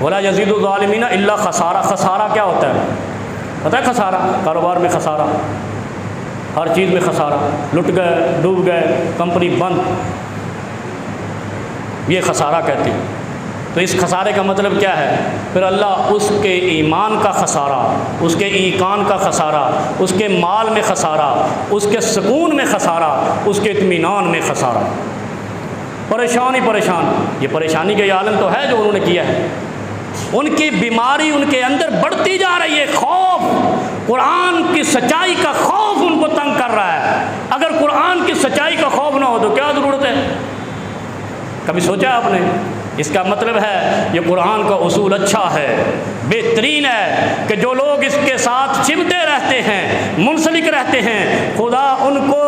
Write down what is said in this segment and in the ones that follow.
वला यज़ीदु ज़ालिमीना इल्ला खसारा। खसारा क्या होता है पता है? खसारा, कारोबार में खसारा, हर चीज़ में खसारा, लुट गए, डूब गए, कंपनी बंद, ये खसारा कहते हैं। तो इस खसारे का मतलब क्या है? फिर अल्लाह उसके ईमान का खसारा, उसके ईकान का खसारा, उसके माल में खसारा, उसके सुकून में खसारा, उसके इत्मीनान में खसारा। परेशान ही परेशान। ये परेशानी के आलम तो है जो उन्होंने किया है। उनकी बीमारी उनके अंदर बढ़ती जा रही है। खौफ, कुरान की सच्चाई का खौफ उनको तंग कर रहा है। अगर कुरान की सच्चाई का खौफ ना हो तो क्या ज़रूरत है? कभी सोचा आपने? इसका मतलब है ये कुरान का उसूल अच्छा है, बेहतरीन है कि जो लोग इसके साथ चिमटे रहते हैं, मुंसलिक रहते हैं, खुदा उनको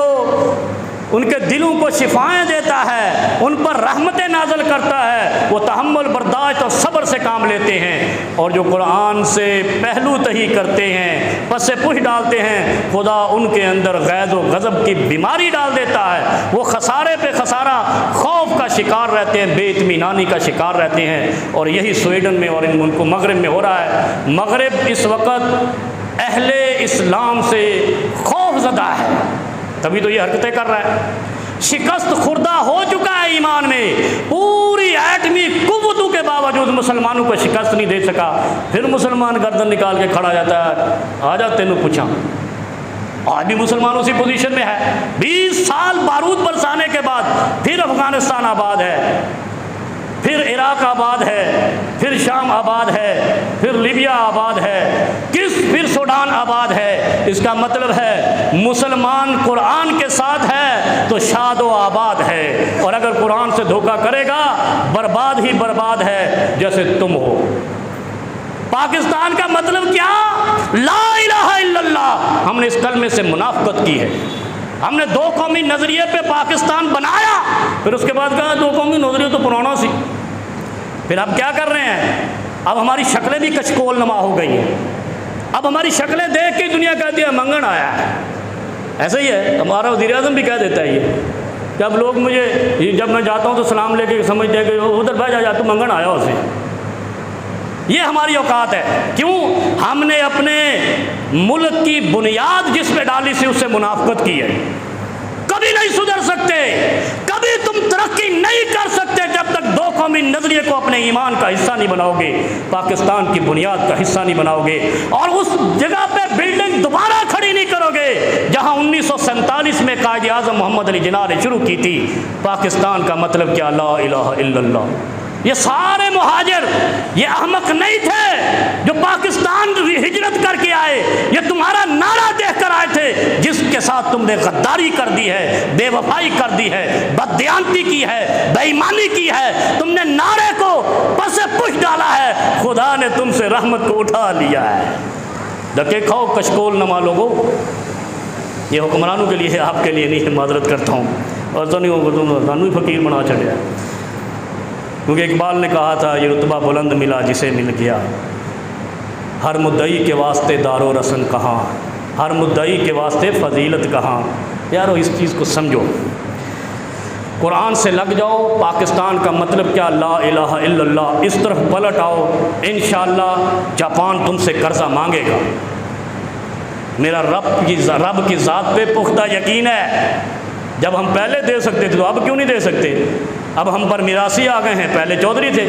उनके दिलों को शिफाएँ देता है, उन पर रहमतें नाज़िल करता है, वो तहम्मुल बर्दाश्त और सब्र से काम लेते हैं। और जो कुरान से पहलू तही करते हैं, पस से पुश डालते हैं, खुदा उनके अंदर गैज़ व गज़ब की बीमारी डाल देता है। वो खसारे पे खसारा, खौफ का शिकार रहते हैं, बेइत्मीनानी का शिकार रहते हैं। और यही स्वीडन में और इन मुल्कों मगरिब में हो रहा है। मगरिब इस वक़्त अहले इस्लाम से खौफज़दा है, तभी तो ये हरकतें कर रहा है। शिकस्त खुर्दा हो चुका है ईमान में, पूरी एटमी कुव्वतों के बावजूद मुसलमानों को शिकस्त नहीं दे सका। फिर मुसलमान गर्दन निकाल के खड़ा जाता है, आजा तेनू पूछा। आज भी मुसलमान उसी पोजीशन में है। 20 साल बारूद बरसाने के बाद फिर अफगानिस्तान आबाद है, फिर इराक आबाद है, फिर शाम आबाद है, फिर लीबिया आबाद है, फिर सूडान आबाद है। इसका मतलब है मुसलमान कुरान के साथ है तो शादो आबाद है, और अगर कुरान से धोखा करेगा बर्बाद ही बर्बाद है, जैसे तुम हो। पाकिस्तान का मतलब क्या? ला इलाहा इल्लल्लाह। हमने इस कलमे से मुनाफकत की है। हमने दो कौमी नज़रिए पे पाकिस्तान बनाया, फिर उसके बाद कहा दो कौमी नज़रिया तो पुराना सी। फिर अब क्या कर रहे हैं? अब हमारी शक्लें भी कचकोल नमा हो गई हैं। अब हमारी शक्लें देख के दुनिया कहती है मंगन आया है। ऐसा ही है, हमारा वज़ीर-ए-आज़म भी कह देता है ये। जब लोग मुझे, जब मैं जाता हूँ तो सलाम लेके समझते हैं कि उधर बैठ जा, तू मंगन आया उसे। ये हमारी औकात है। क्यों? हमने अपने मुल्क की बुनियाद जिस पे डाली थी उससे मुनाफकत की है। कभी नहीं सुधर सकते, कभी तुम तरक्की नहीं कर सकते जब तक दो कौमी नजरिए को अपने ईमान का हिस्सा नहीं बनाओगे, पाकिस्तान की बुनियाद का हिस्सा नहीं बनाओगे, और उस जगह पे बिल्डिंग दोबारा खड़ी नहीं करोगे जहां 1947 में कायद आज़म मोहम्मद अली जिन्ना ने शुरू की थी। पाकिस्तान का मतलब क्या? ला इलाहा इल्लल्लाह। ये सारे मुहाजिर ये अहमक नहीं थे जो पाकिस्तान हिजरत करके आए, ये तुम्हारा नारा देखकर आए थे जिसके साथ तुमने गद्दारी कर दी है, बेवफाई कर दी है, बददियानती की है, बेईमानी की है। तुमने नारे को पसे पुश डाला है, खुदा ने तुमसे रहमत को उठा लिया है। धक्के खाओ कशकोल नमा लोगो। ये हुक्मरानों के लिए है, आपके लिए नहीं है, माजरत करता हूँ। और तो नहीं होगा तुम सानू ही फकीर बना चढ़िया। क्योंकि इकबाल ने कहा था ये रुतबा बुलंद मिला जिसे मिल गया, हर मुद्दई के वास्ते दारो रसन कहाँ, हर मुद्दई के वास्ते फजीलत कहाँ। यारो इस चीज़ को समझो, कुरान से लग जाओ। पाकिस्तान का मतलब क्या? ला इलाहा इल्लल्लाह। इस तरफ पलट आओ, इंशाअल्लाह जापान तुमसे कर्जा मांगेगा। मेरा रब की ज़ात पे पुख्ता यकीन है। जब हम पहले दे सकते थे तो अब क्यों नहीं दे सकते? अब हम पर मिरासी आ गए हैं, पहले चौधरी थे।